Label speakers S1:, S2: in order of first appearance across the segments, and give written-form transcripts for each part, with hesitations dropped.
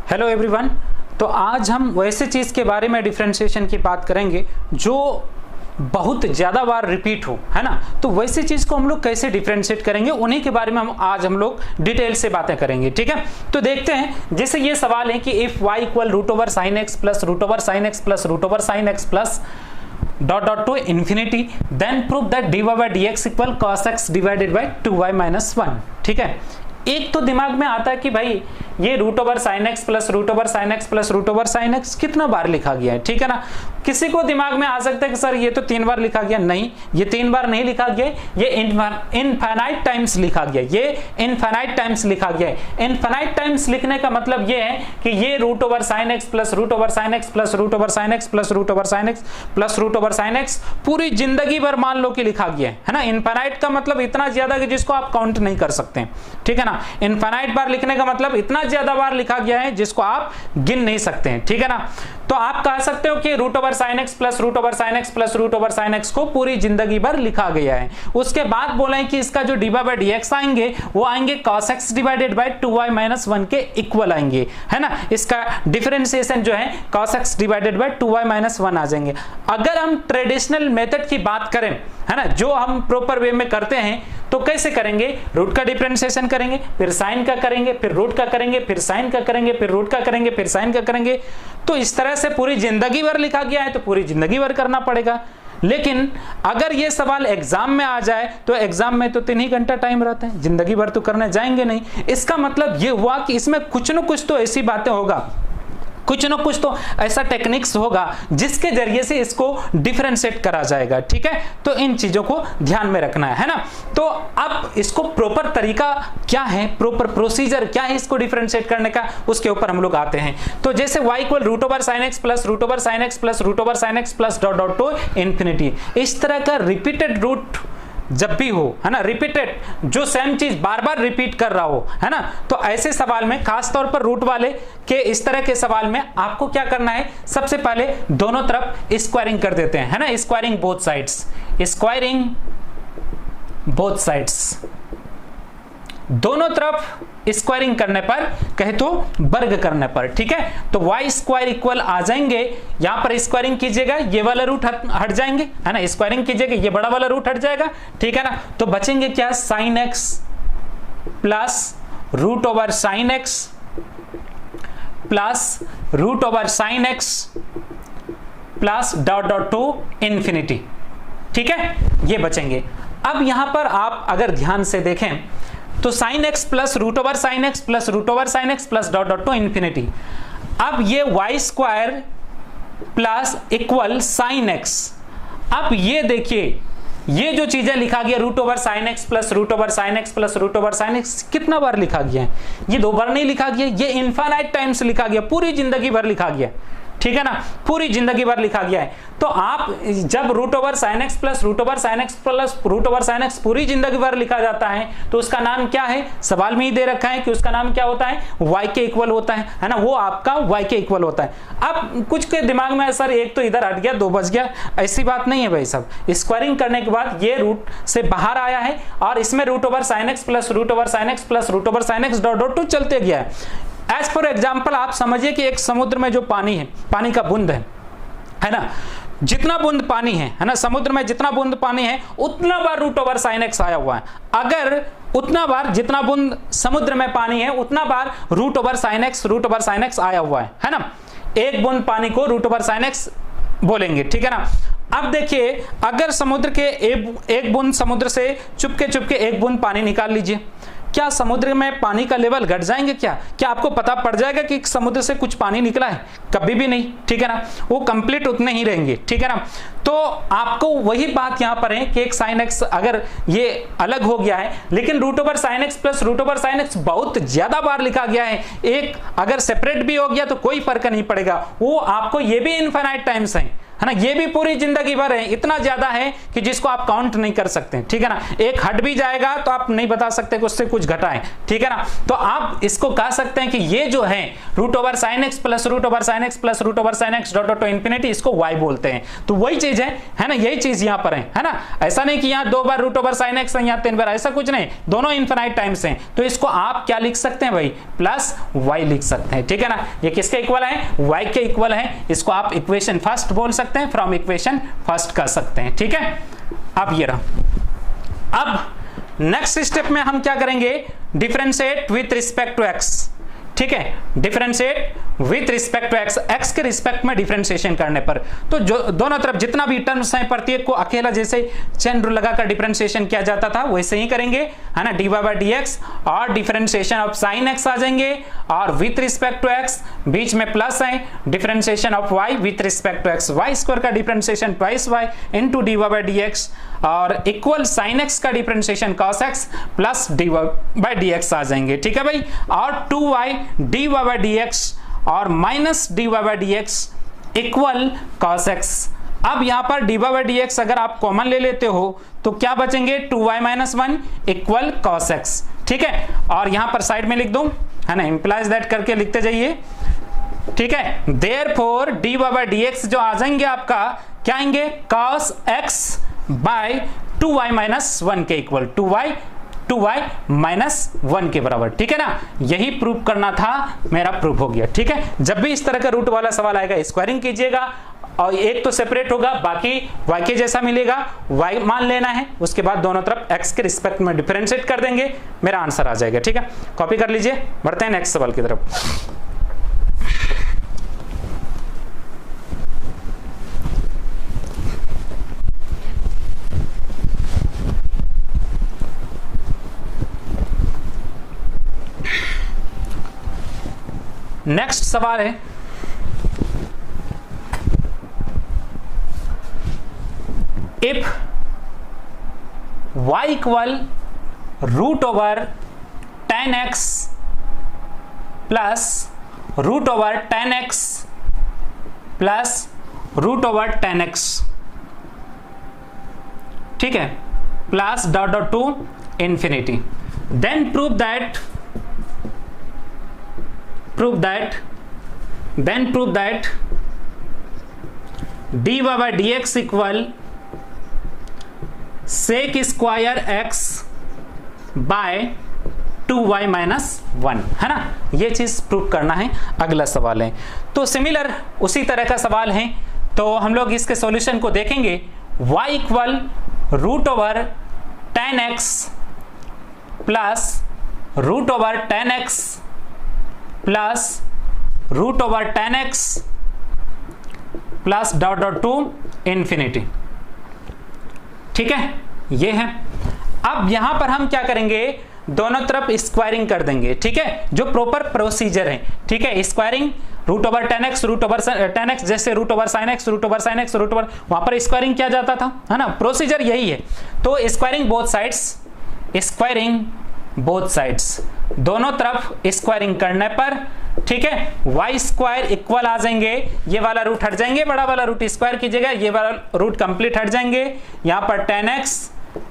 S1: Hello everyone. तो आज हम वैसे चीज़ के बारे में डिफरेंशिएशन की बात करेंगे जो बहुत ज़्यादा बार रिपीट हो, है ना। तो वैसे चीज़ को हम लोग कैसे डिफरेंशिएट करेंगे उन्हीं के बारे में आज हम लोग डिटेल से बातें करेंगे, ठीक है। तो देखते हैं, जैसे ये सवाल है कि if y equal root over sine x plus root over sine x plus root over sine x plus dot dot to infinity then prove that dy by d x equal cos x divided by 2y minus 1, ठीक है। एक तो दिमाग में आता है कि भाई ये root over sine x plus root over sine x plus root over sine x कितना बार लिखा गया है, ठीक है ना। किसी को दिमाग में आ सकता है कि सर ये तो 3 बार लिखा गया। नहीं, ये 3 बार नहीं लिखा गया, ये इनफाइनाइट टाइम्स लिखा गया, ये इनफाइनाइट टाइम्स लिखा गया है। इनफाइनाइट टाइम्स लिखने का मतलब ये है कि ये root over sine x plus root over sine x plus root over sine x plus root over sine x plus root over sine x पूरी जिंदगी भर मान लो कि लिखा गया है ना। इनफाइनाइट का मतलब इतना ज्यादा कि जिसको आप काउंट नहीं कर सकते, ठीक है ना। इनफाइनाइट बार लिखने का मतलब इतना ज्यादा बार लिखा गया है जिसको आप गिन नहीं सकते हैं, ठीक है ना। तो आप कह सकते हो कि root over sine x plus root over sine x plus root over sine x को पूरी जिंदगी भर लिखा गया है। उसके बाद बोले कि इसका जो डी बाई डी एक्स आएंगे वो आएंगे cos x divided by 2y minus 1 के इक्वल आएंगे, है ना। इसका डिफरेंशिएशन जो है cos x divided by 2y minus 1 आ जाएंगे। अगर हम ट्रेडिशनल मेथड की बात करें, है ना, जो हम प्रॉपर वे में करते हैं, तो कैसे करेंगे? रूट का डिफरेंशिएशन करेंगे, फिर साइन का करेंगे, फिर रूट का करेंगे, फिर साइन का करेंगे, फिर रूट का करेंगे, फिर साइन का करेंगे। तो इस तरह से पूरी जिंदगी भर लिखा गया है तो पूरी जिंदगी भर करना पड़ेगा। लेकिन अगर ये सवाल एग्जाम में आ जाए तो एग्जाम में तो 3 ही घंटा टाइम रहता है, जिंदगी भर तो करने जाएंगे नहीं। इसका मतलब ये हुआ कि इसमें कुछ न कुछ तो ऐसी बातें होगा, कुछ न कुछ तो ऐसा टेक्निक्स होगा जिसके जरिए से इसको डिफरेंशिएट करा जाएगा, ठीक है। तो इन चीजों को ध्यान में रखना है ना। तो अब इसको प्रॉपर तरीका क्या है, प्रॉपर प्रोसीजर क्या है इसको डिफरेंशिएट करने का, उसके ऊपर हम लोग आते हैं। तो जैसे y equal root over sine x plus root over sine x plus root over sine x plus dot dot to infinity, इस तरह का रिपीटेड रूट जब भी हो, है ना, रिपीटेड जो सेम चीज बार बार रिपीट कर रहा हो, है ना, तो ऐसे सवाल में खास तौर पर रूट वाले के इस तरह के सवाल में आपको क्या करना है, सबसे पहले दोनों तरफ स्क्वायरिंग कर देते हैं, है ना, squaring both sides, squaring both sides, दोनों तरफ स्क्वायरिंग करने पर, कहे तो वर्ग करने पर, ठीक है। तो y स्क्वायर इक्वल आ जाएंगे, यहां पर स्क्वायरिंग कीजिएगा, ये वाला रूट हट जाएंगे, है ना, स्क्वायरिंग कीजिएगा, ये बड़ा वाला रूट हट जाएगा, ठीक है ना। तो बचेंगे क्या, sine x plus root over sine x plus root over sine x plus dot dot to infinity, ठीक है, ये बचेंगे। अब यहां पर आप अगर ध्यान से देखें तो sine x plus root over sine x plus root over sine x plus dot dot to infinity. अब ये y square plus equal sine x. अब ये देखिए, ये जो चीजें लिखा गया root over sine x plus root over sine x plus root over sine x कितना बार लिखा गया है? ये 2 बार नहीं लिखा गया, ये इनफाइनाइट टाइम्स लिखा गया, पूरी जिंदगी भर लिखा गया, ठीक है ना, पूरी जिंदगी भर लिखा गया है। तो आप जब root over sine x plus root over sine x plus root over sine x पूरी जिंदगी भर लिखा जाता है तो उसका नाम क्या है? सवाल में ही दे रखा है कि उसका नाम क्या होता है, y के इक्वल होता है ना, वो आपका y के इक्वल होता है। अब कुछ के दिमाग में सर एक तो इधर हट गया, 2 बच गया, ऐसी बात नहीं है भाई साहब। स्क्वायरिंग करने के बाद ये रूट से बाहर आया है और इसमें root over sine x plus root over sine x plus root over sine x dot dot to चलते गया है। एज फॉर एग्जाम्पल आप समझिए कि एक समुद्र में जो पानी है, पानी का बूंद है ना, जितना बूंद पानी है ना, समुद्र में जितना बूंद पानी है उतना बार रूट ओवर साइन एक्स आया हुआ है। अगर उतना बार जितना बूंद समुद्र में पानी है उतना बार रूट ओवर साइन एक्स आया हुआ है ना, एक बूंद पानी को रूट ओवर साइन एक्स बोलेंगे, ठीक है ना। अब देखिए, अगर समुद्र के एक बूंद समुद्र से चुपके एक बूंद पानी निकाल लीजिए, क्या समुद्र में पानी का लेवल घट जाएंगे? क्या आपको पता पड़ जाएगा कि समुद्र से कुछ पानी निकला है? कभी भी नहीं, ठीक है ना, वो कंप्लीट उतने ही रहेंगे, ठीक है ना। तो आपको वही बात यहां पर है कि एक साइन एक्स अगर ये अलग हो गया है, लेकिन root over sine x plus root over sine x बहुत ज्यादा बार लिखा गया है, एक अगर सेपरेट भी हो गया तो कोई फर्क नहीं पड़ेगा, वो आपको ये भी इनफाइनाइट टाइम्स है है ना, ये भी पूरी जिंदगी भर है, इतना ज्यादा है कि जिसको आप काउंट नहीं कर सकते, ठीक है ना। एक हट भी जाएगा तो आप नहीं बता सकते कि उससे कुछ घटा है, ठीक है ना। तो आप इसको कह सकते हैं कि ये जो है root over sine x plus root over sine x plus root over sine x dot dot to infinity, इसको y बोलते हैं। तो वही चीज है ना, यही चीज यहां पर है ना। ऐसा नहीं कि यहां 2 बार रूट ओवर साइन एक्स है, यहां 3 बार, ऐसा कुछ नहीं, दोनों इनफिनाइट टाइम्स हैं। तो इसको आप क्या लिख सकते हैं भाई, प्लस y लिख सकते हैं, ठीक है ना। ये किसके इक्वल है, y के इक्वल है। इसको आप इक्वेशन फर्स्ट बोल सकते हैं, फ्रॉम इक्वेशन फर्स्ट कर सकते हैं, ठीक है। अब ये रहा। अब नेक्स्ट स्टेप में हम क्या करेंगे, differentiate with respect to x, ठीक है, differentiate with respect to x, x के रिस्पेक्ट में डिफरेंशिएशन करने पर। तो जो दोनों तरफ जितना भी टर्म्स हैं, प्रत्येक को अकेला जैसे चेन रूल लगाकर डिफरेंशिएशन किया जाता था वैसे ही करेंगे, है ना। dy बाय dx और डिफरेंशिएशन ऑफ साइन एक्स आ जाएंगे, और विथ रिस्पेक्ट टू एक्स बीच में प्लस है, differentiation of y with respect to x, y square का differentiation twice y into dy by dx, और इक्वल साइन एक्स का differentiation cos x plus dy by dx आ जाएंगे, ठीक है भाई। और 2y dy बाय dx और minus dy by dx equal cos x। अब यहां पर dy बाय dx अगर आप कॉमन ले लेते हो तो क्या बचेंगे, 2y minus 1 equal cos x, ठीक है। और यहां पर साइड में लिख दूं, है ना, इंप्लाइज दैट करके लिखते जाइए, ठीक है। देयरफॉर dy बाय dx जो आ जाएंगे आपका क्या आएंगे, cos x by 2y minus 1 के इक्वल, 2y माइनस 1 के बराबर, ठीक है ना। यही प्रूव करना था, मेरा प्रूफ हो गया, ठीक है। जब भी इस तरह का रूट वाला सवाल आएगा स्क्वायरिंग कीजिएगा, और एक तो सेपरेट होगा, बाकी y के जैसा मिलेगा, y मान लेना है, उसके बाद दोनों तरफ x के रिस्पेक्ट में डिफरेंशिएट कर देंगे, मेरा आंसर आ जाएगा, ठीक है। कॉपी कर लीजिए, बढ़ते हैं नेक्स्ट सवाल की तरफ। नेक्स्ट सवाल है, if y equal root over 10x plus root over 10x plus root over 10x, ठीक है, plus dot dot to infinity, then prove that dy by dx equal sec square x by 2y minus 1, है ना। ये चीज prove करना है, अगला सवाल है। तो सिमिलर उसी तरह का सवाल है, तो हम लोग इसके सॉल्यूशन को देखेंगे। y equal root over 10x plus root over 10x plus root over 10x plus dot dot to infinity, ठीक है, ये है। अब यहां पर हम क्या करेंगे, दोनों तरफ स्क्वायरिंग कर देंगे, ठीक है, जो प्रॉपर प्रोसीजर है, ठीक है। Squaring root over 10x root over 10x, जैसे root over sine x root over sine x root over, वहां पर स्क्वायरिंग किया जाता था, है ना, प्रोसीजर यही है। तो स्क्वायरिंग बोथ साइड्स, दोनों तरफ स्क्वायरिंग करने पर, ठीक है, वाई स्क्वायर इक्वल आ जाएंगे, ये वाला रूट हट जाएंगे, बड़ा वाला रूट स्क्वायर कीजिएगा, ये वाला रूट कंप्लीट हट जाएंगे, यहां पर 10x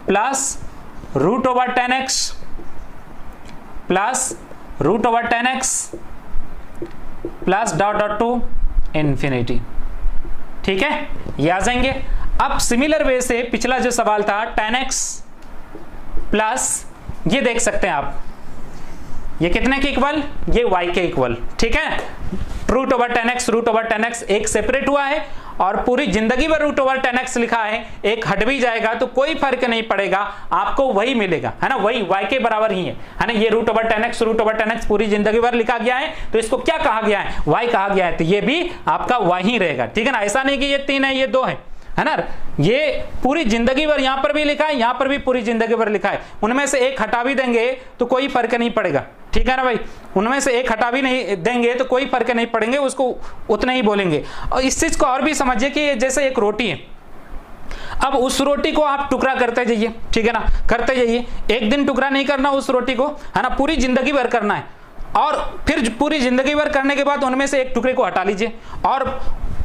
S1: plus root over 10x plus root over 10x plus dot dot to infinity, ठीक है, ये आ जाएंगे। अब सिमिलर वे से पिछला जो सवाल था 10x प्लस, ये देख सकते हैं आप, ये कितने के इक्वल, ये y के इक्वल, ठीक है। रूट ओवर 10x एक सेपरेट हुआ है, और पूरी जिंदगी भर रूट ओवर 10x लिखा है, एक हट भी जाएगा तो कोई फर्क नहीं पड़ेगा, आपको वही मिलेगा, है ना, वही y के बराबर ही है ना। ये रूट ओवर 10x पूरी जिंदगी भर लिखा गया है, तो इसको क्या कहा गया है, y कहा गया है, तो ये भी आपका y ही रहेगा, ठीक है ना। ऐसा नहीं कि ये 3 है ये 2 है ना, ये पूरी जिंदगी भर यहां पर भी लिखा है, यहां पर भी पूरी जिंदगी भर लिखा है, उनमें से एक हटा भी देंगे तो कोई फर्क नहीं पड़ेगा, ठीक है ना भाई, उनमें से एक हटा भी नहीं देंगे तो कोई फर्क नहीं पड़ेंगे, उसको उतना ही बोलेंगे। और इस चीज को और भी समझिए कि जैसे एक रोटी है, अब उस रोटी को आप टुकड़ा करते जाइए, ठीक है ना, करते जाइए, एक दिन टुकड़ा नहीं करना उस रोटी को, है ना, पूरी जिंदगी भर करना है, और फिर पूरी जिंदगी भर करने के बाद उनमें से एक टुकड़े को हटा लीजिए, और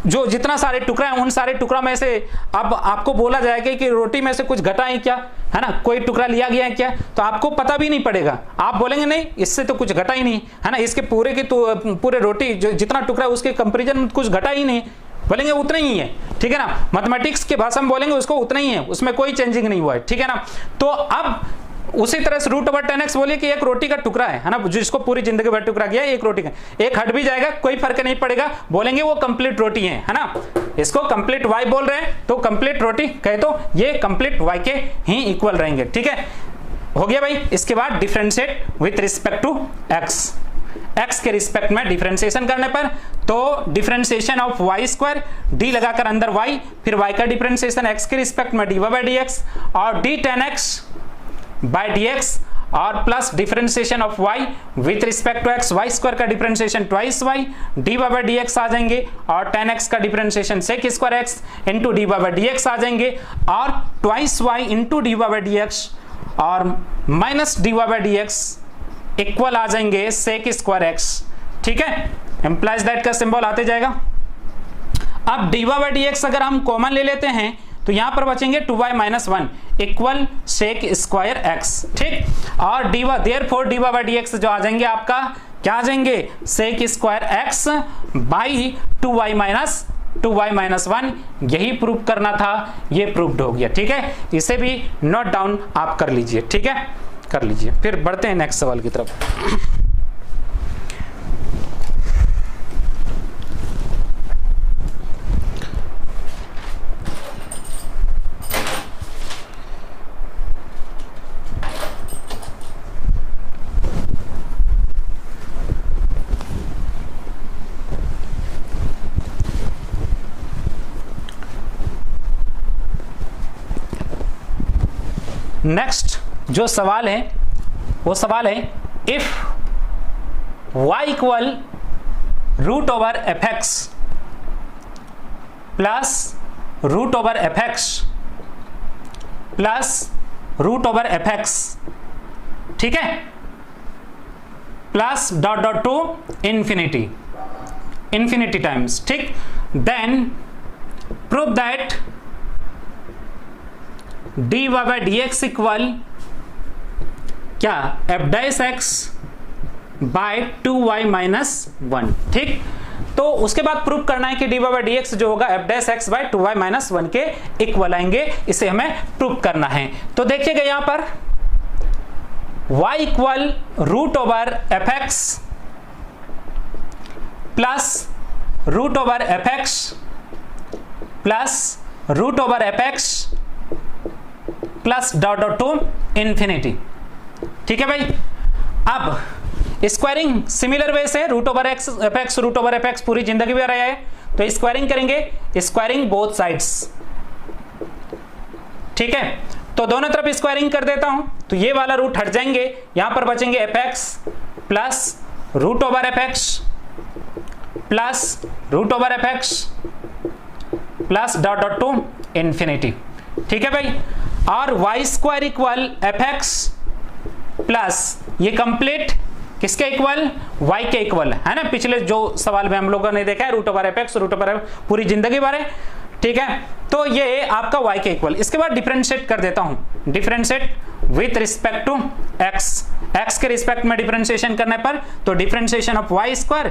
S1: जो जितना सारे टुकड़ा है उन सारे टुकड़ा में से अब आपको बोला जाएगा कि रोटी में से कुछ घटा है क्या, है ना, कोई टुकड़ा लिया गया है क्या, तो आपको पता भी नहीं पड़ेगा, आप बोलेंगे नहीं इससे तो कुछ घटा ही नहीं, है ना, इसके पूरे के तो पूरे रोटी जो जितना टुकड़ा है उसके कंपेरिजन में कुछ घटा ही नहीं, बोलेंगे उतना ही है, ठीक है ना, मैथमेटिक्स के भाषा में बोलेंगे उसको उतना ही है, उसमें कोई चेंजिंग नहीं हुआ है, ठीक है ना। तो अब उसी तरह से √10x बोलिए कि एक रोटी का टुकड़ा है ना, जिसको पूरी जिंदगी भर टुकड़ा किया, एक रोटी का, एक हट भी जाएगा कोई फर्क नहीं पड़ेगा, बोलेंगे वो कंप्लीट रोटी है ना, इसको कंप्लीट y बोल रहे हैं तो कंप्लीट रोटी कहे तो ये कंप्लीट y के ही इक्वल रहेंगे, ठीक है, हो गया भाई। इसके बाद differentiate with respect to x के रिस्पेक्ट में डिफरेंशिएशन करने पर तो डिफरेंशिएशन ऑफ y², d लगाकर अंदर y, फिर y का डिफरेंशिएशन x के रिस्पेक्ट में dy/dx और d10x बाय dx और plus differentiation of y with respect to x, y² का डिफरेंशिएशन ट्वाइस y, dy/dx आ जाएंगे और 10x का differentiation sec² x into dy/dx आ जाएंगे और ट्वाइस y इंटू dy/dx और माइनस dy/dx इक्वल आ जाएंगे sec² x, ठीक है, एम्प्लाइज दैट का सिंबल आते जाएगा। अब dy/dx अगर हम कॉमन ले लेते हैं तो यहां पर बचेंगे 2y - 1 इक्वल sec² x, ठीक, और देयरफॉर dy/dx जो आ जाएंगे आपका क्या आ जाएंगे sec² x बाई 2y - 1, यही प्रूव करना था, ये प्रूव्ड हो गया, ठीक है, इसे भी नोट डाउन आप कर लीजिए, ठीक है, कर लीजिए। फिर बढ़ते हैं नेक्स्ट सवाल की तरफ। नेक्स्ट जो सवाल है वो सवाल है if y equal √f(x) plus √f(x) plus √f(x), ठीक है, plus dot dot to infinity times, ठीक, then prove that dy/dx equal क्या f'(x) बाय 2y - 1, ठीक, तो उसके बाद प्रूव करना है कि dy/dx जो होगा f'(x) बाय 2y - 1 के इक्वल आएंगे, इसे हमें प्रूव करना है। तो देखिएगा यहां पर y equal √f(x) plus √f(x) plus √f(x) plus dot dot to infinity, ठीक है भाई। अब स्क्वायरिंग सिमिलर वे से √f(x) पूरी जिंदगी में रहा है, तो स्क्वायरिंग करेंगे, स्क्वायरिंग बोथ साइड्स, ठीक है, तो दोनों तरफ स्क्वायरिंग कर देता हूं, तो ये वाला रूट हट जाएंगे, यहां पर बचेंगे f(x) plus √f(x) plus √f(x) plus dot dot to infinity, ठीक है भाई। और y² इक्वल f(x) प्लस ये कंप्लीट किसके इक्वल, y के इक्वल है ना, पिछले जो सवाल में हम लोगों ने देखा है √f(x) पूरी जिंदगी भर है, ठीक है, तो ये आपका y के इक्वल। इसके बाद डिफरेंशिएट कर देता हूं, differentiate with respect to x के रिस्पेक्ट में डिफरेंशिएशन करने पर तो डिफरेंशिएशन ऑफ y²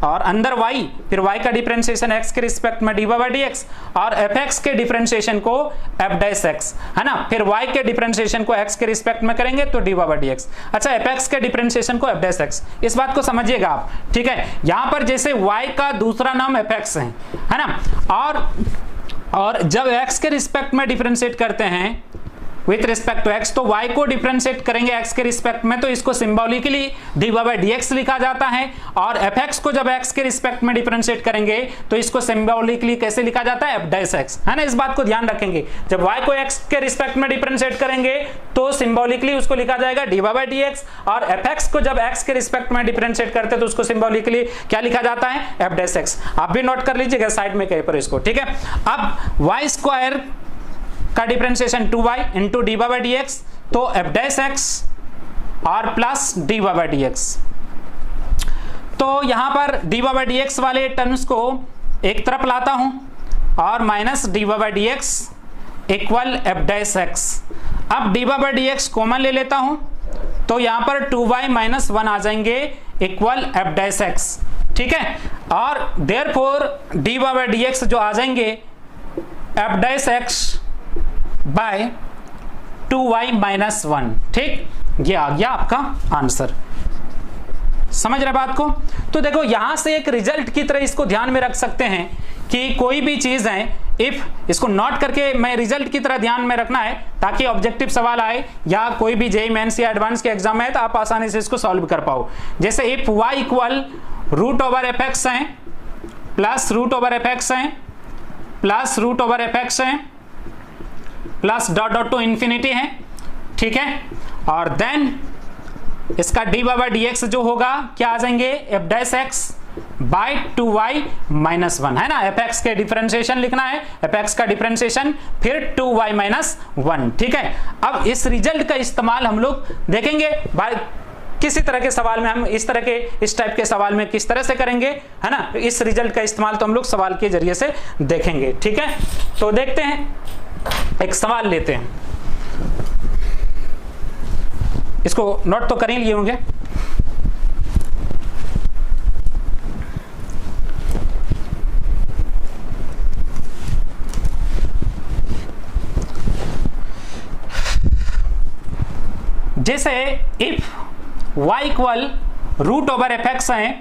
S1: और अंदर y, फिर y का डिफरेंशिएशन x के रिस्पेक्ट में dy/dx और fx के डिफरेंशिएशन को f'(x), है ना, फिर y के डिफरेंशिएशन को x के रिस्पेक्ट में करेंगे तो dy/dx। अच्छा, fx के डिफरेंशिएशन को f'(x), इस बात को समझिएगा आप, ठीक है, यहां पर जैसे y का दूसरा नाम fx है ना, और जब x के रिस्पेक्ट में डिफरेंशिएट करते हैं विथ रिस्पेक्ट टू x तो y को डिफरेंशिएट करेंगे x के रिस्पेक्ट में, तो इसको सिंबॉलिकली dy/dx लिखा जाता है, और fx को जब x के रिस्पेक्ट में डिफरेंशिएट करेंगे तो इसको सिंबॉलिकली कैसे लिखा जाता है f'(x), है ना, इस बात को ध्यान रखेंगे, जब y को x के रिस्पेक्ट में डिफरेंशिएट करेंगे तो सिंबॉलिकली उसको लिखा जाएगा dy/dx, और fx को जब x के रिस्पेक्ट में डिफरेंशिएट करते तो उसको सिंबॉलिकली क्या लिखा जाता है f'(x), आप भी नोट कर लीजिएगा साइड में कहीं पर इसको, ठीक है। अब y² का डिफरेंशिएशन 2y इंटू dy/dx तो f'(x) और प्लस dy/dx, तो यहां पर dy/dx वाले टर्म्स को एक तरफ लाता हूं और minus d y by d x equal f dash x. अब d y by d x common ले लेता हूं तो यहां पर 2y माइनस 1 आ जाएंगे इक्वल एफ डैश एक्स, ठीक है। और therefore d y by d x जो आ जाएंगे f dash x by 2y minus 1, ठीक। ये आ गया आपका आंसर। समझ रहे बात को? तो देखो यहां से एक रिजल्ट की तरह इसको ध्यान में रख सकते हैं कि कोई भी चीज है, इफ इसको नोट करके मैं रिजल्ट की तरह ध्यान में रखना है ताकि ऑब्जेक्टिव सवाल आए या कोई भी जेईई मेंस या एडवांस के एग्जाम में है तो आप आसानी से इसको सॉल्व कर पाओ। जैसे if y equal root over f x है plus root over f x है plus root over f x है plus dot dot to infinity है, ठीक है। और देन इसका d y by d x जो होगा क्या आ जाएंगे f dash x by 2y minus 1, है ना। एफ एक्स के डिफरेंशिएशन लिखना है, एफ एक्स का डिफरेंशिएशन फिर 2y माइनस 1, ठीक है। अब इस रिजल्ट का इस्तेमाल हम लोग देखेंगे भाई किसी तरह के सवाल में, हम इस टाइप के सवाल में किस तरह से करेंगे, है ना। इस रिजल्ट का इस्तेमाल तो हम लोग सवाल के जरिए से देखेंगे, ठीक है। तो देखते हैं, एक सवाल लेते हैं, इसको नोट तो कर ही लिए होंगे। जैसे if y equal root over f x है,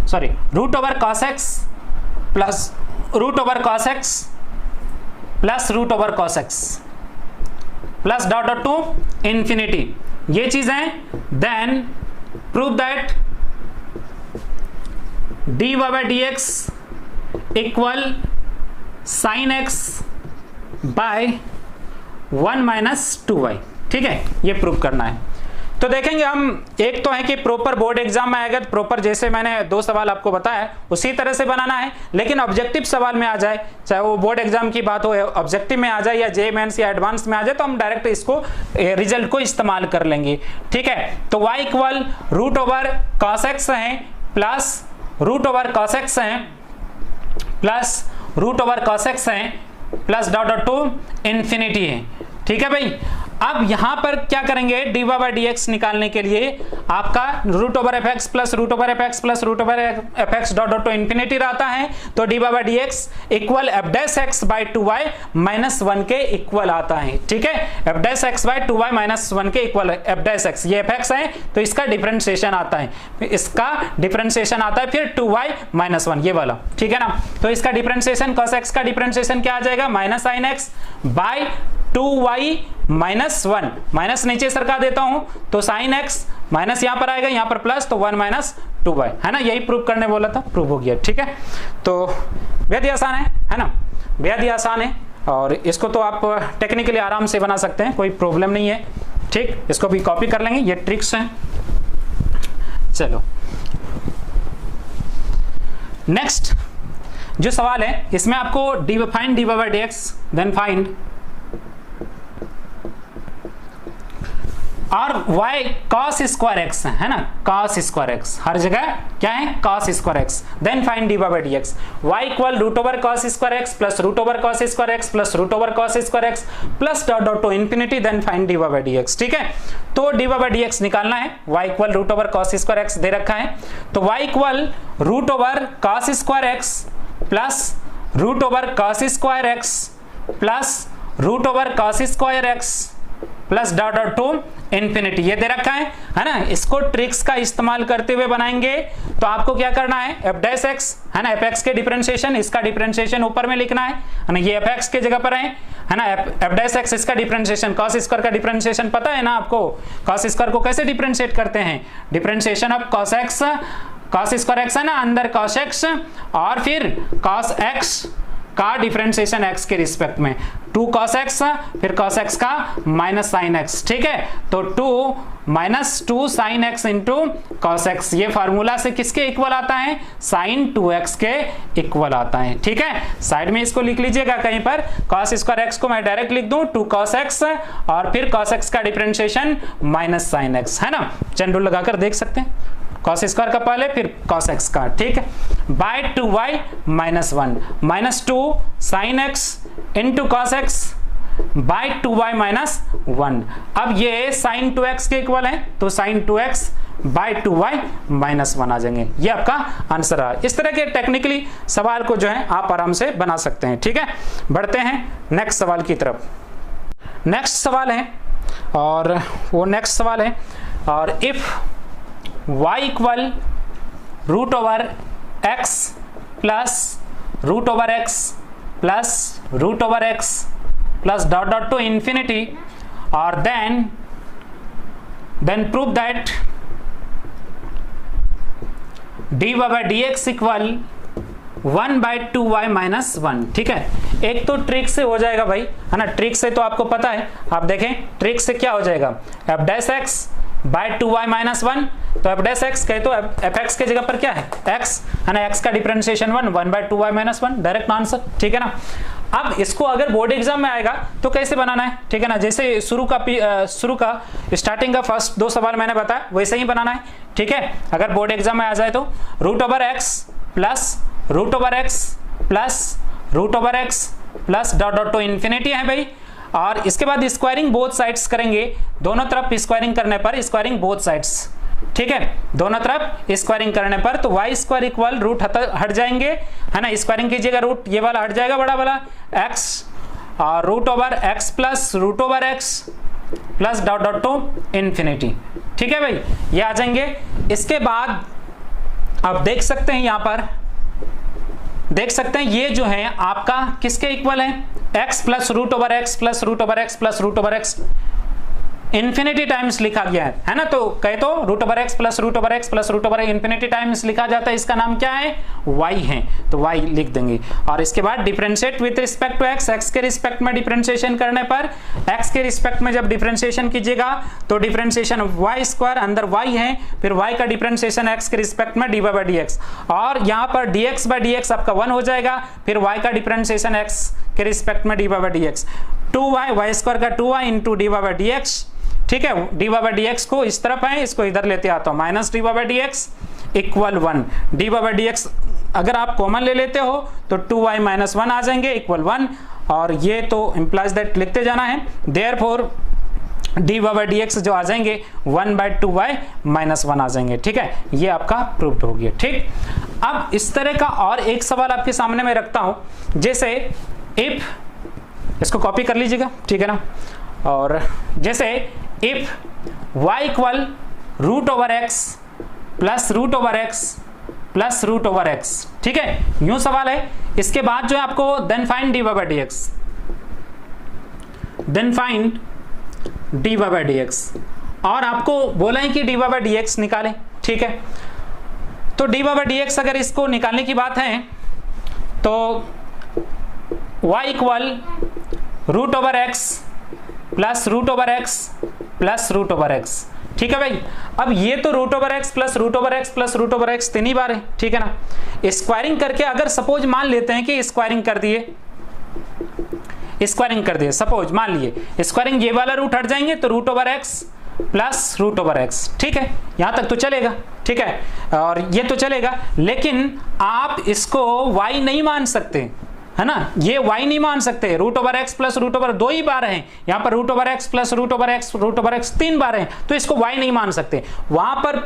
S1: sorry root over cos x plus root over cos x plus root over cos x plus dot dot to infinity, ये चीज है। Then prove that d y by d x equal sine x by 1 minus 2y, ठीक है। ये prove करना है। तो देखेंगे हम, एक तो है कि प्रॉपर बोर्ड एग्जाम में आएगा तो प्रॉपर जैसे मैंने 2 सवाल आपको बताया उसी तरह से बनाना है, लेकिन ऑब्जेक्टिव सवाल में आ जाए, चाहे वो बोर्ड एग्जाम की बात हो ऑब्जेक्टिव में आ जाए या जेईई मेंस या एडवांस में आ जाए, तो हम डायरेक्ट इसको रिजल्ट को इस्तेमाल कर लेंगे, ठीक है। तो y equal root over cos x है plus root over cos x है plus root over cos x है plus dot dot to infinity है, ठीक है भाई। अब यहां पर क्या करेंगे, d y by d x निकालने के लिए आपका root over f x plus root over f x plus root over f x dot dot to infinity रहता है, तो d y by d x equal f dash x by 2y minus 1 के equal आता है, ठीक है। F dash x by 2y minus 1 के equal f dash x, ये एफ एक्स है तो इसका डिफरेंशिएशन आता है, इसका डिफरेंशिएशन आता है फिर 2y माइनस 1, ये वाला, ठीक है ना। तो इसका डिफरेंशिएशन cos x का डिफरेंशिएशन क्या आ जाएगा, minus sine x by 2y minus 1, minus नीचे सरका देता हूं तो साइन x माइनस यहां पर आएगा, यहां पर प्लस, तो 1 माइनस 2y, है ना। यही प्रूव करने बोला था, प्रूव हो गया, ठीक है। तो बेहद ही आसान है ना, बेहद ही आसान है। और इसको तो आप टेक्निकली आराम से बना सकते हैं, कोई प्रॉब्लम नहीं है, ठीक। इसको भी कॉपी कर लेंगे, ये ट्रिक्स हैं। चलो नेक्स्ट जो सवाल है इसमें आपको find d y by d x, then find और y cos स्क्वायर x है ना, cos स्क्वायर x हर जगह क्या है, cos square x, then find d y by d x. y equal root over cos square x plus root over cos square x plus root over cos square x plus dot dot to infinity, then find d y by d x, ठीक है। तो d y by d x निकालना है, y equal root over cos square x दे रखा है, तो y equal root over cos square x plus root over cos square x plus root over cos square x plus dot dot to infinity, ये दे रखा है ना। इसको ट्रिक्स का इस्तेमाल करते हुए बनाएंगे। तो आपको क्या करना है, एफ डैश एक्स है ना, एफ एक्स के डिफरेंशिएशन, इसका डिफरेंशिएशन ऊपर में लिखना है ना, ये एफ एक्स के जगह पर है ना, एफ डैश एक्स इसका डिफरेंशिएशन, कॉस स्क्वायर का डिफरेंशिएशन पता है ना आपको, कॉस स्क्वायर को कैसे डिफरेंशिएट करते हैं, differentiation of cos x, cos square x है ना, अंदर कॉस एक्स और फिर कॉस एक्स का डिफरेंशिएशन x के रिस्पेक्ट में, 2 cos x फिर cos x का माइनस साइन x, ठीक है। तो 2 minus 2 sine x into cos x, ये फार्मूला से किसके इक्वल आता है, साइन 2x के इक्वल आता है, ठीक है। साइड में इसको लिख लीजिएगा कहीं पर, cos स्क्वायर x को मैं डायरेक्ट लिख दूं 2 cos x और फिर cos x का डिफरेंशिएशन माइनस साइन x, है ना। चैन रूल लगाकर देख सकते हैं, कॉस स्क्वायर का पहले फिर कॉस एक्स का, ठीक है, by 2y minus 1 minus 2 sine x into cos x by 2y minus 1। अब ये साइन 2x के इक्वल है तो sign 2x bye 2y minus 1 आ जाएंगे। ये आपका आंसर है। इस तरह के टेक्निकली सवाल को जो है आप आराम से बना सकते हैं, ठीक है। बढ़ते हैं नेक्स्ट सवाल की तरफ। नेक्स्ट सवाल है और वो नेक्स्ट सवाल है और if y equal root over x plus root over x plus root over x plus dot dot to infinity और then prove that dy by dx equal 1/2y minus 1, ठीक है। एक तो ट्रिक से हो जाएगा भाई, है ना, ट्रिक से तो आपको पता है। आप देखें ट्रिक से क्या हो जाएगा, f dash x by 2y minus 1, तो f डैश x कहे तो f x के जगह पर क्या है x, है ना, x का differentiation 1/2y minus 1, direct answer, ठीक है ना। अब इसको अगर बोर्ड एग्जाम में आएगा तो कैसे बनाना है, ठीक है ना, जैसे शुरू का स्टार्टिंग का फर्स्ट 2 सवाल मैंने बताया वैसे ही बनाना है, ठीक है। अगर बोर्ड एग्जाम में आ जाए तो root over x plus root over x plus root over x plus dot dot to infinity है भाई, और इसके बाद स्क्वायरिंग बोथ साइड्स करेंगे, दोनों तरफ स्क्वायरिंग करने पर स्क्वायरिंग बोथ साइड्स, ठीक है, दोनों तरफ स्क्वायरिंग करने पर तो y स्क्वायर इक्वल रूट हट जाएंगे, है ना, स्क्वायरिंग कीजिएगा रूट ये वाला हट जाएगा बड़ा वाला x और root over x plus root over x plus dot dot to infinity, ठीक है भाई, ये आ जाएंगे। इसके बाद आप देख सकते हैं यहां पर देख सकते हैं ये जो है आपका किसके इक्वल है, x plus root over x plus root over x plus root over x infinity times लिखा गया है ना, तो कहे तो root over x plus root over x plus root over infinity times लिखा जाता है, इसका नाम क्या है y है, तो y लिख देंगे। और इसके बाद differentiate with respect to x, x के रिस्पेक्ट में डिफरेंशिएशन करने पर x के रिस्पेक्ट में जब डिफरेंशिएशन कीजिएगा तो डिफरेंशिएशन y स्क्वायर अंदर y है, फिर y का डिफरेंशिएशन x के रिस्पेक्ट में dy by dx, और यहाँ पर dx by dx आपका 1 हो जाएगा, फिर y का डिफरेंशिएशन x के रिस्पेक्ट में dy by dx 2y, y square का 2y into dy by dx, ठीक है। dy by dx को इस तरफ है, इसको इधर लेते आता हूं, minus dy by dx equal 1, dy by dx अगर आप कॉमन ले लेते हो तो 2y माइनस 1 आ जाएंगे इक्वल 1, और ये तो इंप्लाइज दैट लिखते जाना है, देयरफॉर dy by dx जो आ जाएंगे 1/2y माइनस 1 आ जाएंगे, ठीक है, ये आपका प्रूव्ड हो गया, ठीक। अब इस तरह का और एक सवाल आपके सामने मैं रखता हूं, जैसे इफ, इसको कॉपी कर लीजिएगा, ठीक है ना, और जैसे if y equal root over x plus root over x plus root over x, ठीक है, यूं सवाल है। इसके बाद जो है आपको then find dy by dx, then find dy by dx, और आपको बोला है कि dy by dx निकालें, ठीक है। तो dy by dx अगर इसको निकालने की बात है तो y equal root over x plus root over x plus root over x, ठीक है भाई। अब ये तो root over x plus root over x plus root over x 3 ही बार है, ठीक है ना। स्क्वायरिंग करके अगर सपोज मान लेते हैं कि स्क्वायरिंग कर दिए, सपोज मान लिए स्क्वायरिंग ये वाला रूट हट जाएंगे तो root over x plus root over x, ठीक है, यहां तक तो चलेगा, ठीक है, और ये तो चलेगा, लेकिन आप इसको y नहीं मान सकते, है ना, ये y नहीं मान सकते, root over x plus root over 2 ही बार हैं, यहाँ पर root over x plus root over x 3 बार हैं, तो इसको y नहीं मान सकते। वहां पर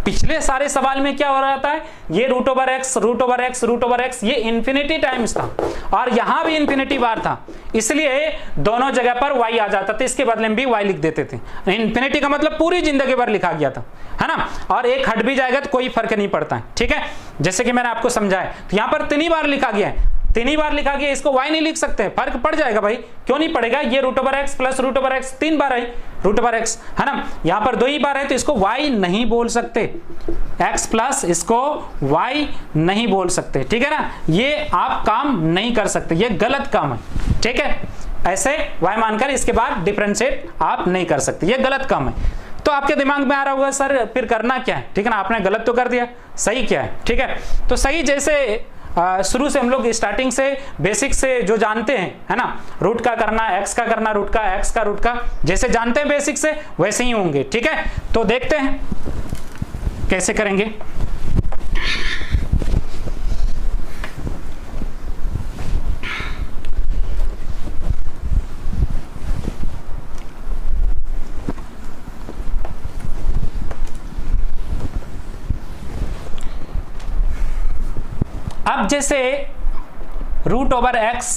S1: पिछले सारे सवाल में क्या हो रहा था, ये root over x root over x root over x ये इंफिनिटी टाइम्स था, और यहां भी इंफिनिटी बार था, इसलिए दोनों जगह पर y आ जाता था, इसके बदले में भी y लिख देते थे। इंफिनिटी का मतलब पूरी जिंदगी भर लिखा गया था, है ना, और एक हट भी जाएगा तो कोई फर्क नहीं पड़ता है, ठीक है, जैसे कि मैंने आपको समझाया। तो यहाँ पर 3 बार लिखा गया है, 3 बार लिखा गया, इसको y नहीं लिख सकते, फर्क पड़ जाएगा भाई, क्यों नहीं पड़ेगा, ये root over x plus root over x 3 बार है रूट ओवर एक्स, है ना, यहाँ पर 2 ही बार है तो इसको y नहीं बोल सकते, x प्लस इसको y नहीं बोल सकते, ठीक है ना, ये आप काम नहीं कर सकते, ये गलत काम है, ठीक है, ऐसे y मानकर इसके बाद डिफरेंशिएट आप नहीं कर सकते, ये गलत काम है। तो आपके दिमाग में आ रहा होगा सर फिर करना क्या है, ठीक है ना, आपने गलत तो कर दिया, सही क्या है, ठीक है। तो सही जैसे शुरू से हम लोग स्टार्टिंग से बेसिक से जो जानते हैं, है ना, रूट का करना, एक्स का करना, रूट का, एक्स का रूट का, जैसे जानते हैं बेसिक से वैसे ही होंगे, ठीक है। तो देखते हैं कैसे करेंगे? अब जैसे root over x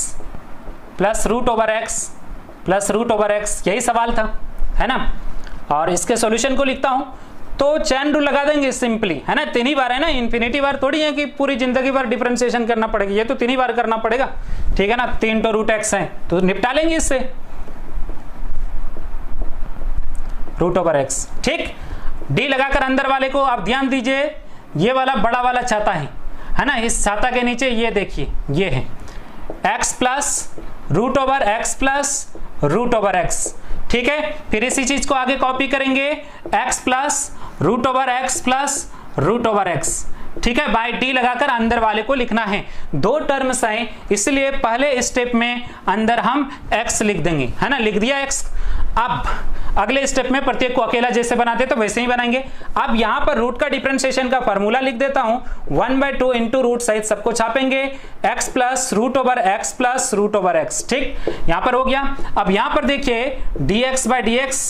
S1: plus root over x plus root over x, यही सवाल था, है ना। और इसके सॉल्यूशन को लिखता हूं तो चैन रूल लगा देंगे सिंपली, है ना। 3 ही बार है ना, इन्फिनिटी बार थोड़ी है कि पूरी जिंदगी भर डिफरेंशिएशन करना पड़ेगा, ये तो 3 ही बार करना पड़ेगा, ठीक है ना। 3 तो रूट एक्स है तो निपटा लेंगे इससे, रूट ओवर एक्स, ठीक। डी लगाकर अंदर वाले को आप ध्यान दीजिए, ये वाला बड़ा वाला छाता है ना। इस छाता के नीचे ये देखिए, ये है x plus root over x plus root over x, ठीक है। फिर इसी चीज को आगे कॉपी करेंगे, x plus root over x plus root over x, ठीक है। बाय डी लगाकर अंदर वाले को लिखना है। 2 टर्म्स हैं इसलिए पहले स्टेप में अंदर हम x लिख देंगे, है ना। लिख दिया x। अब अगले स्टेप में प्रत्येक को अकेला जैसे बनाते तो वैसे ही बनाएंगे। अब यहां पर रूट का डिफरेंशिएशन का फॉर्मूला लिख देता हूं, 1/2 इंटू रूट सहित सबको छापेंगे, x plus root over x plus root over x, ठीक। यहां पर हो गया। अब यहां पर देखिए dx बाय dx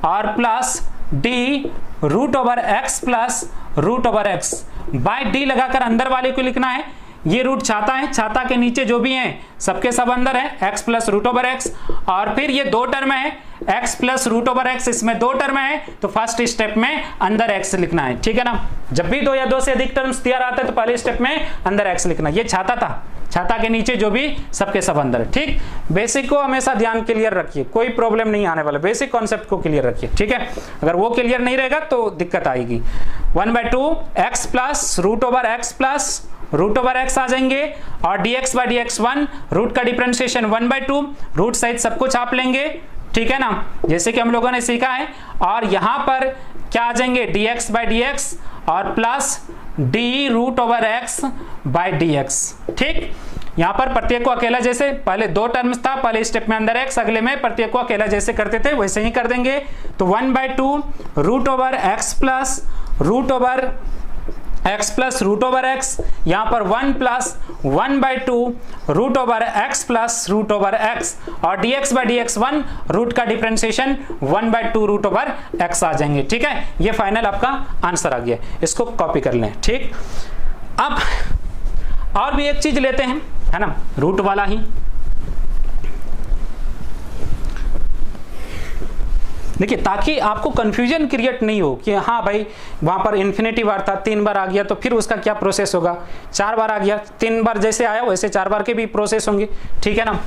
S1: और plus d root over x plus root over x, by d लगाकर अंदर वाले को लिखना है। ये रूट छाता है, छाता के नीचे जो भी हैं सबके सब अंदर है, x plus root over x. और फिर ये 2 टर्म है, x plus root over x, इसमें 2 टर्म है तो फर्स्ट स्टेप में अंदर x लिखना है, ठीक है ना। जब भी 2 या 2 से अधिक टर्म्स दिया रहता है तो पहले स्टेप में अंदर x लिखना। ये छाता था, छाता के नीचे जो भी सबके सब अंदर है, ठीक। बेसिक को हमेशा ध्यान क्लियर रखिए, कोई प्रॉब्लम नहीं आने वाला, बेसिक कॉन्सेप्ट को क्लियर रखिए, ठीक है। अगर वो क्लियर नहीं रहेगा तो दिक्कत आएगी। 1/2 x plus root over x plus root over x आ जाएंगे और dx बाय dx 1, रूट का डिफरेंशिएशन 1/2, रूट सहित सबको छाप लेंगे, ठीक है ना, जैसे कि हम लोगों ने सीखा है। और यहां पर क्या आ जाएंगे dx बाय dx और plus d root over x by dx, ठीक। यहां पर प्रत्येक को अकेला जैसे पहले 2 टर्म्स था, पहले स्टेप में अंदर x, अगले में प्रत्येक को अकेला जैसे करते थे वैसे ही कर देंगे। तो 1/2 root over x plus root over x plus root over x, यहां पर 1 plus 1/2 root over x plus root over x और dx बाय dx 1, रूट का डिफरेंशिएशन 1/2 रूट ओवर x आ जाएंगे, ठीक है। ये फाइनल आपका आंसर आ गया, इसको कॉपी कर लें, ठीक। अब और भी एक चीज लेते हैं, है ना, रूट वाला ही। देखिए ताकि आपको कंफ्यूजन क्रिएट नहीं हो कि हाँ भाई वहां पर इन्फिनिटी बार था, 3 बार आ गया तो फिर उसका क्या प्रोसेस होगा, 4 बार आ गया, 3 बार जैसे आया वैसे 4 बार के भी प्रोसेस होंगे, ठीक है ना।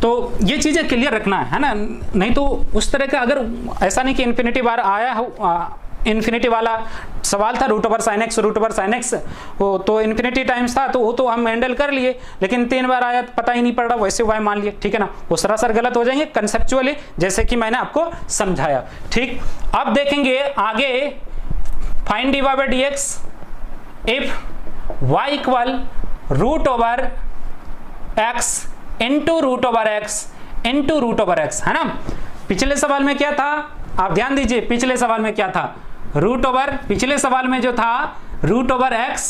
S1: तो ये चीजें क्लियर रखना है ना, नहीं तो उस तरह का अगर ऐसा नहीं कि इन्फिनिटी बार आया हो, इन्फिनिटी वाला सवाल था रूट ओवर साइन एक्स वो तो इन्फिनिटी टाइम्स था तो वो तो हम हैंडल कर लिए, लेकिन 3 बार आया तो पता ही नहीं पड़ रहा वैसे वाई मान लिए, ठीक है ना। वो सरासर गलत हो जाएंगे कंसेप्चुअली, जैसे कि मैंने आपको समझाया, ठीक। अब देखेंगे आगे, find dy by dx if y equal root over x into root over x into root over x, है ना। पिछले सवाल में क्या था, आप ध्यान दीजिए, पिछले सवाल में क्या था, रूट ओवर, पिछले सवाल में जो था रूट ओवर एक्स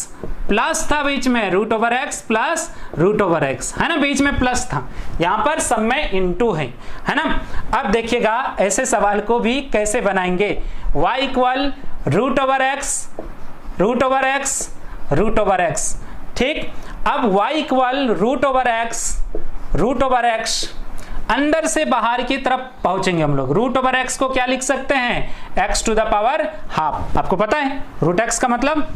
S1: प्लस था बीच में, root over x plus root over x, है ना, बीच में प्लस था, यहां पर सब में इंटू है ना। अब देखिएगा ऐसे सवाल को भी कैसे बनाएंगे, y equal root over x root over x root over x, ठीक। अब y equal root over x, अंदर से बाहर की तरफ पहुंचेंगे हम लोग। रूट ओवर एक्स को क्या लिख सकते हैं, x to the power half. आपको पता है रूट एक्स का मतलब,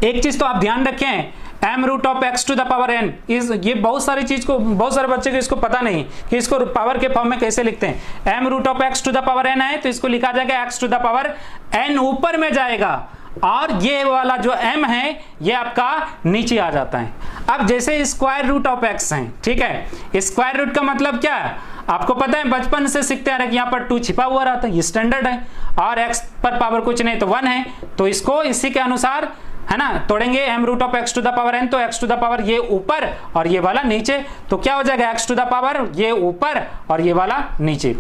S1: एक चीज तो आप ध्यान रखें, m root of x to the power n, ये बहुत सारी चीज को, बहुत सारे बच्चे को इसको पता नहीं कि इसको पावर के फॉर्म में कैसे लिखते हैं। m root of x to the power n है तो इसको लिखा जाएगा x to the power n ऊपर में जाएगा और ये वाला जो m है ये आपका नीचे आ जाता है। अब जैसे स्क्वायर रूट ऑफ x है, ठीक है, स्क्वायर रूट का मतलब क्या है आपको पता है, बचपन से सीखते आ रहे कि यहाँ पर 2 छिपा हुआ रहता है, ये स्टैंडर्ड है, और x पर पावर कुछ नहीं तो 1 है, तो इसको इसी के अनुसार है ना, तोड़ेंगे m root of x to the power n, तो x टू द पावर ये ऊपर और ये वाला नीचे, तो क्या हो जाएगा x टू द पावर ये ऊपर और ये वाला नीचे।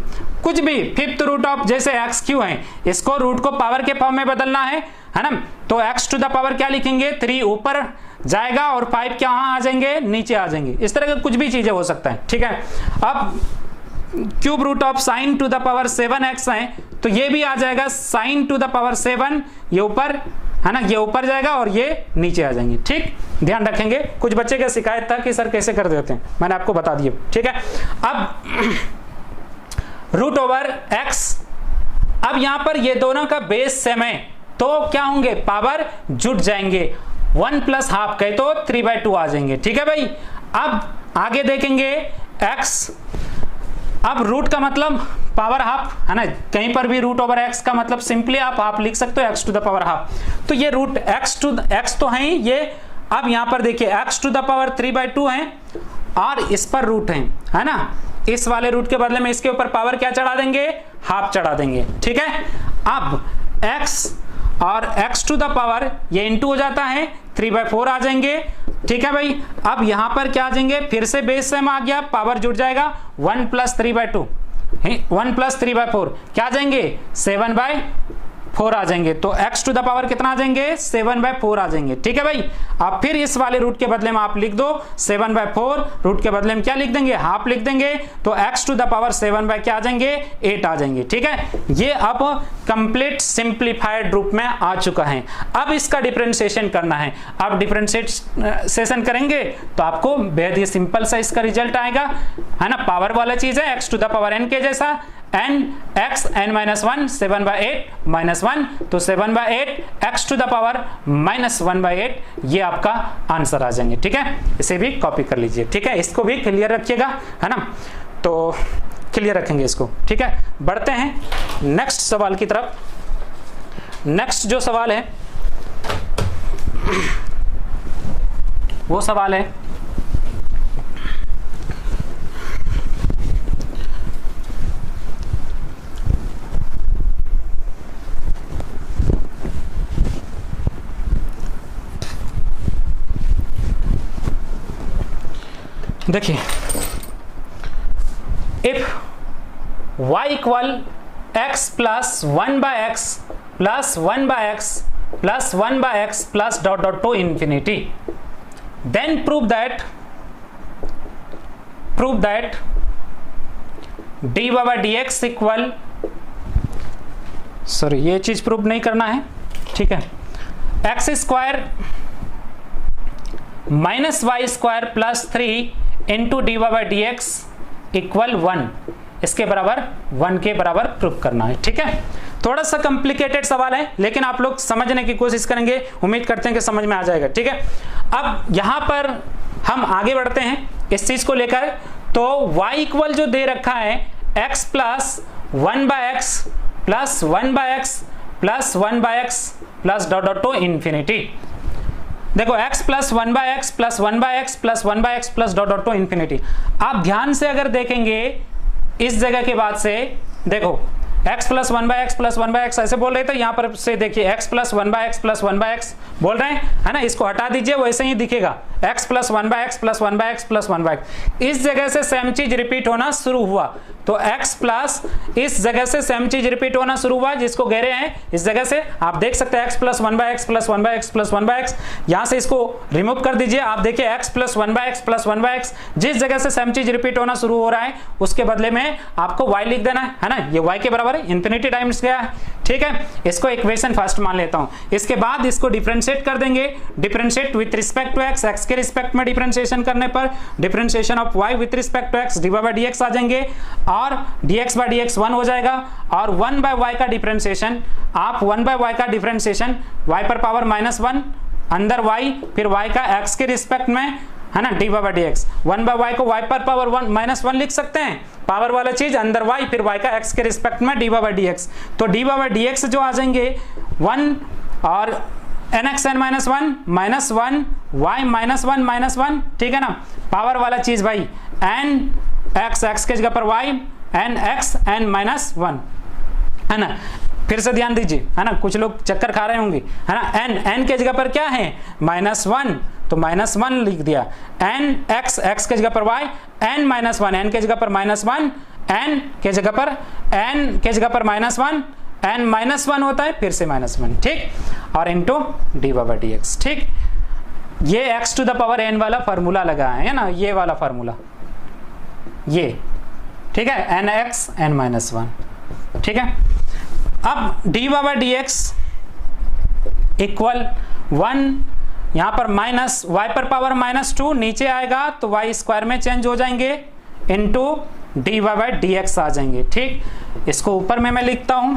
S1: कुछ भी फिफ्थ रूट ऑफ जैसे x क्यू है, इसको रूट को पावर के फॉर्म में बदलना है ना, तो x टू द पावर क्या लिखेंगे 3 ऊपर जाएगा और 5 क्या आ जाएंगे नीचे आ जाएंगे। इस तरह का कुछ भी चीजें हो सकता है, ठीक है। अब cube root of sine to the power 7x है, तो ये भी आ जाएगा साइन टू द पावर 7, ये ऊपर है ना, ये ऊपर जाएगा और ये नीचे आ जाएंगे, ठीक। ध्यान रखेंगे, कुछ बच्चे का शिकायत था कि सर कैसे कर देते हैं, मैंने आपको बता दिया, ठीक है। अब रूट ओवर x, अब यहां पर ये दोनों का बेस सेम है, तो क्या होंगे पावर जुट जाएंगे, 1 प्लस हाफ कहे तो 3/2 आ जाएंगे, ठीक है भाई। अब आगे देखेंगे x, अब रूट का मतलब पावर हाफ है ना, कहीं पर भी रूट ओवर x का मतलब सिंपली आप हाफ लिख सकते हो, x to the power half, तो ये रूट x तो है ये। अब यहां पर देखिए x टू द पावर 3/2 है और इस पर रूट है ना, इस वाले रूट के बदले में इसके ऊपर पावर क्या चढ़ा देंगे, हाफ चढ़ा देंगे, ठीक है। अब x और x टू द पावर ये इंटू हो जाता है, 3/4 आ जाएंगे, ठीक है भाई। अब यहां पर क्या आ जाएंगे, फिर से बेस सेम आ गया, पावर जुड़ जाएगा, 1 प्लस 3/2 1 प्लस 3/4 क्या आ जाएंगे 7/4 आ जाएंगे, तो x टू द पावर कितना आ जाएंगे 7/4 आ जाएंगे, ठीक है भाई। अब फिर इस वाले रूट के बदले में आप लिख दो 7/4, रूट के बदले में क्या लिख देंगे हाफ लिख देंगे, तो x टू द पावर 7 क्या आ जाएंगे 8 आ जाएंगे, ठीक है। ये अब कंप्लीट सिंप्लीफाइड रूप में आ चुका है। अब इसका डिफरेंशिएशन करना है, अब डिफरेंशिएशन करेंगे तो आपको बेहद ही सिंपल सा इसका रिजल्ट आएगा, है ना। पावर वाला चीज है, x to the power n के जैसा, n x n-1 7/8 -1, तो 7/8 x टू द पावर -1/8, ये आपका आंसर आ जाएंगे, ठीक है। इसे भी कॉपी कर लीजिए, ठीक है, इसको भी क्लियर रखिएगा, है ना, तो क्लियर रखेंगे इसको, ठीक है। बढ़ते हैं नेक्स्ट सवाल की तरफ। नेक्स्ट जो सवाल है वो सवाल है देखिए, if y equal x plus 1/x plus 1/x plus 1/x plus dot dot to infinity, then prove that dy/dx equal, sorry ये चीज प्रूव नहीं करना है, ठीक है, x square minus y square plus 3 into dy/dx equal 1, इसके बराबर 1 के बराबर प्रूफ करना है, ठीक है। थोड़ा सा कॉम्प्लिकेटेड सवाल है, लेकिन आप लोग समझने की कोशिश करेंगे, उम्मीद करते हैं कि समझ में आ जाएगा, ठीक है। अब यहां पर हम आगे बढ़ते हैं इस चीज को लेकर, तो y इक्वल जो दे रखा है x plus 1/x plus 1/x plus 1/x plus dot dot to infinity. देखो x plus 1/x plus 1/x plus 1/x plus dot dot to infinity. आप ध्यान से अगर देखेंगे इस जगह के बाद से, देखो x plus 1/x plus 1/x ऐसे बोल रहे थे, यहाँ पर से देखिए x plus 1/x plus 1/x बोल रहे हैं, है ना, इसको हटा दीजिए वैसे ही दिखेगा x plus 1/x plus 1/x plus 1/x। इस जगह से सेम चीज रिपीट होना शुरू हुआ, तो x प्लस इस जगह से सेम चीज रिपीट होना शुरू हुआ, जिसको घेरे हैं इस जगह से आप देख सकते हैं x plus 1/x plus 1/x plus 1/x, यहां से इसको रिमूव कर दीजिए, आप देखिए x plus 1/x plus 1/x, जिस जगह से सेम चीज रिपीट होना शुरू हो रहा है उसके बदले में आपको y लिख देना है ना, ये y के बराबर है, इंफिनिटी टाइम्स गया है, ठीक है। इसको इक्वेशन फर्स्ट मान लेता हूं, इसके बाद इसको डिफरेंशिएट कर देंगे, differentiate with respect to x, x के रिस्पेक्ट में डिफरेंशिएशन करने पर differentiation of y with respect to x dy/dx आ जाएंगे, और dx/dx 1 हो जाएगा, और 1/y का डिफरेंशिएशन, आप 1/y का डिफरेंशिएशन y पर पावर -1 अंदर y, फिर y का x के रिस्पेक्ट में, है ना, dy/dx, 1/y को y पर पावर -1 लिख सकते हैं, पावर वाला चीज अंदर y, फिर y का x के रिस्पेक्ट में dy/dx, तो dy/dx जो आ जाएंगे 1 और nxn-1 -1 y -1 ठीक है ना, पावर वाला चीज भाई n x के जगह पर y n x n -1, है ना, फिर से ध्यान दीजिए, है ना, कुछ लोग चक्कर खा रहे होंगे, है ना। n के जगह पर क्या है -1, तो -1 लिख दिया। n x के जगह पर y, n -1, n के जगह पर -1, n के जगह पर -1, n -1 होता है, फिर से -1, ठीक, और इंटू d/dx, ठीक। ये x to the power n वाला फॉर्मूला लगा है ना, ये वाला फॉर्मूला, ये ठीक है, nx n-1, ठीक है। अब d/dx इक्वल 1, यहां पर माइनस y पर पावर -2 नीचे आएगा तो y स्क्वायर में चेंज हो जाएंगे, इंटू d/dx आ जाएंगे, ठीक। इसको ऊपर में मैं लिखता हूं।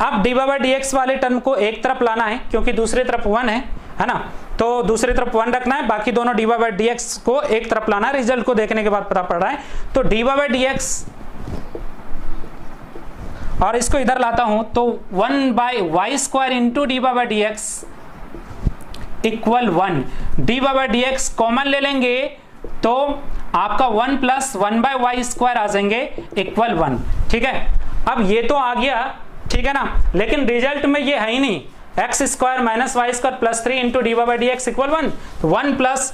S1: अब d/dx वाले टर्म को एक तरफ लाना है क्योंकि दूसरी तरफ 1 है ना, तो दूसरी तरफ 1 रखना है, बाकी दोनों d/dx को एक तरफ लाना है। रिजल्ट को देखने के बाद पता पड़ रहा है, तो d/dx, और इसको इधर लाता हूं तो 1/y² into d/dx equal 1। d/dx common ले लेंगे तो आपका 1 प्लस 1/y² आ जाएंगे इक्वल 1, ठीक है। अब ये तो आ गया, ठीक है ना, लेकिन रिजल्ट में ये है ही नहीं, x² - y² plus 3 into d/dx equal 1, तो 1 प्लस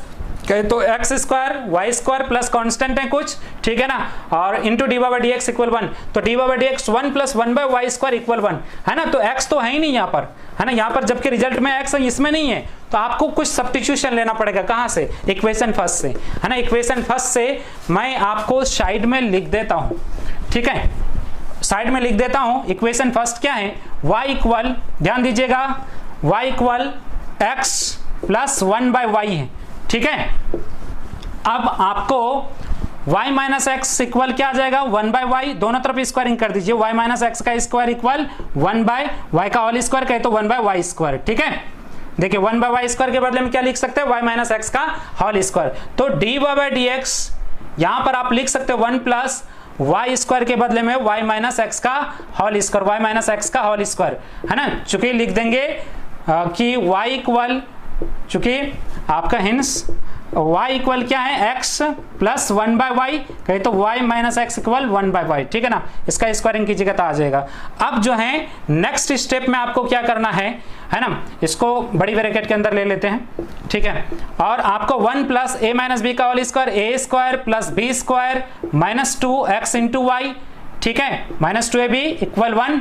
S1: कहे तो x² y² प्लस कांस्टेंट है कुछ, ठीक है ना, और इंटू d/dx इक्वल 1, तो d/dx 1 प्लस 1/y² इक्वल 1, है ना। तो x तो है ही नहीं यहाँ पर, है ना, यहाँ पर जबकि रिजल्ट में x है, इसमें नहीं है, तो आपको कुछ सब्स्टिट्यूशन लेना पड़ेगा। कहाँ से? इक्वेशन फर्स्ट से, है ना। इक्वेशन फर्स्ट से मैं आपको साइड में लिख देता हूँ, ठीक है, साइड में लिख देता हूँ। इक्वेशन फर्स्ट क्या है, y इक्वल, ध्यान दीजिएगा, y equal x plus 1/y है, ठीक है। अब आपको y माइनस एक्स इक्वल क्या आ जाएगा, 1/y, दोनों तरफ स्क्वायरिंग कर दीजिए, y माइनस एक्स का स्क्वायर इक्वल 1/y का होल स्क्वायर, कहे तो 1/y², ठीक है। देखिए 1/y² के बदले में क्या लिख सकते हैं, y माइनस एक्स का होल स्क्वायर, तो d/dx यहां पर आप लिख सकते हो 1 प्लस y² के बदले में y माइनस एक्स का whole square, y minus x का होल स्क्वायर, है ना। चूंकि लिख देंगे कि y इक्वल, चूंकि आपका हिंस y इक्वल क्या है, x प्लस 1/y, कहे तो y minus x equal 1/y, ठीक है ना। इसका स्क्वायरिंग कीजिएगा तो आ जाएगा। अब जो है नेक्स्ट स्टेप में आपको क्या करना है ना, इसको बड़ी ब्रैकेट के अंदर ले लेते हैं, ठीक है, और आपको 1 प्लस a माइनस बी का whole square, a² plus b² minus 2x into y, ठीक है, माइनस 2ab इक्वल 1,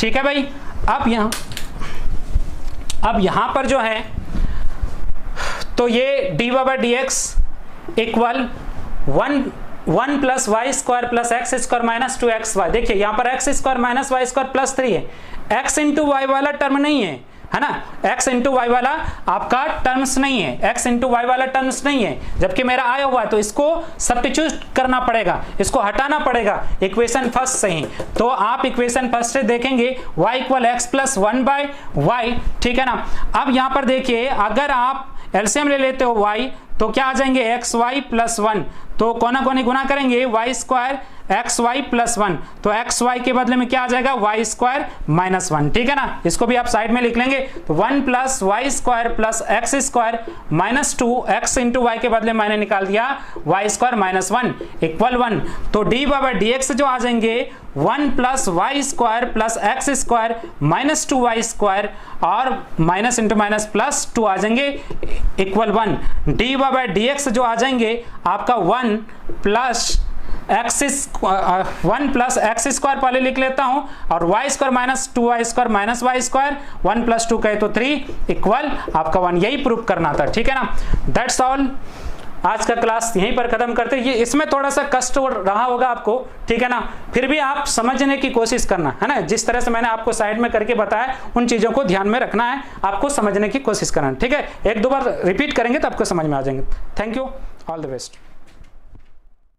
S1: ठीक है भाई। अब यहां पर जो है तो ये d/dx equal 1 plus y² plus x² minus 2xy, देखिए यहाँ पर x² माइनस y² प्लस 3 है, x इंटू वाई वाला टर्म नहीं है ना, x इंटू वाई वाला आपका टर्म्स नहीं है, x इंटू वाई वाला टर्म्स नहीं है, जबकि मेरा आया हुआ है, तो इसको सब्स्टिट्यूट करना पड़ेगा, इसको हटाना पड़ेगा इक्वेशन फर्स्ट से ही। तो आप इक्वेशन फर्स्ट से देखेंगे y equal x plus 1/y, ठीक है ना। अब यहाँ पर देखिए अगर आप एलसीएम ले लेते हो y, तो क्या आ जाएंगे xy प्लस 1, तो कोना कोनी गुना करेंगे y² xy प्लस 1, तो xy के बदले में क्या आ जाएगा, y² माइनस 1, ठीक है ना। इसको भी आप साइड में लिख लेंगे, तो 1 plus y² plus x² minus 2, x into y के बदले मैंने निकाल दिया y² माइनस 1 इक्वल 1, तो d/dx जो आ जाएंगे 1 plus y² plus x² minus 2y² और माइनस इंटू माइनस प्लस 2 आ जाएंगे इक्वल 1, d/dx जो आ जाएंगे आपका 1 प्लस x² पहले लिख लेता हूं, और y² minus 2y² minus y², 1 plus 2 कहे तो 3 इक्वल आपका 1, यही प्रूव करना था, ठीक है ना। दैट्स ऑल, आज का क्लास यहीं पर खत्म करते हैं। ये इसमें थोड़ा सा कष्ट रहा होगा आपको, ठीक है ना, फिर भी आप समझने की कोशिश करना, है ना। जिस तरह से मैंने आपको साइड में करके बताया उन चीजों को ध्यान में रखना है, आपको समझने की कोशिश करना, ठीक है। 1-2 बार रिपीट करेंगे तो आपको समझ में आ जाएंगे। Thank you, all the best.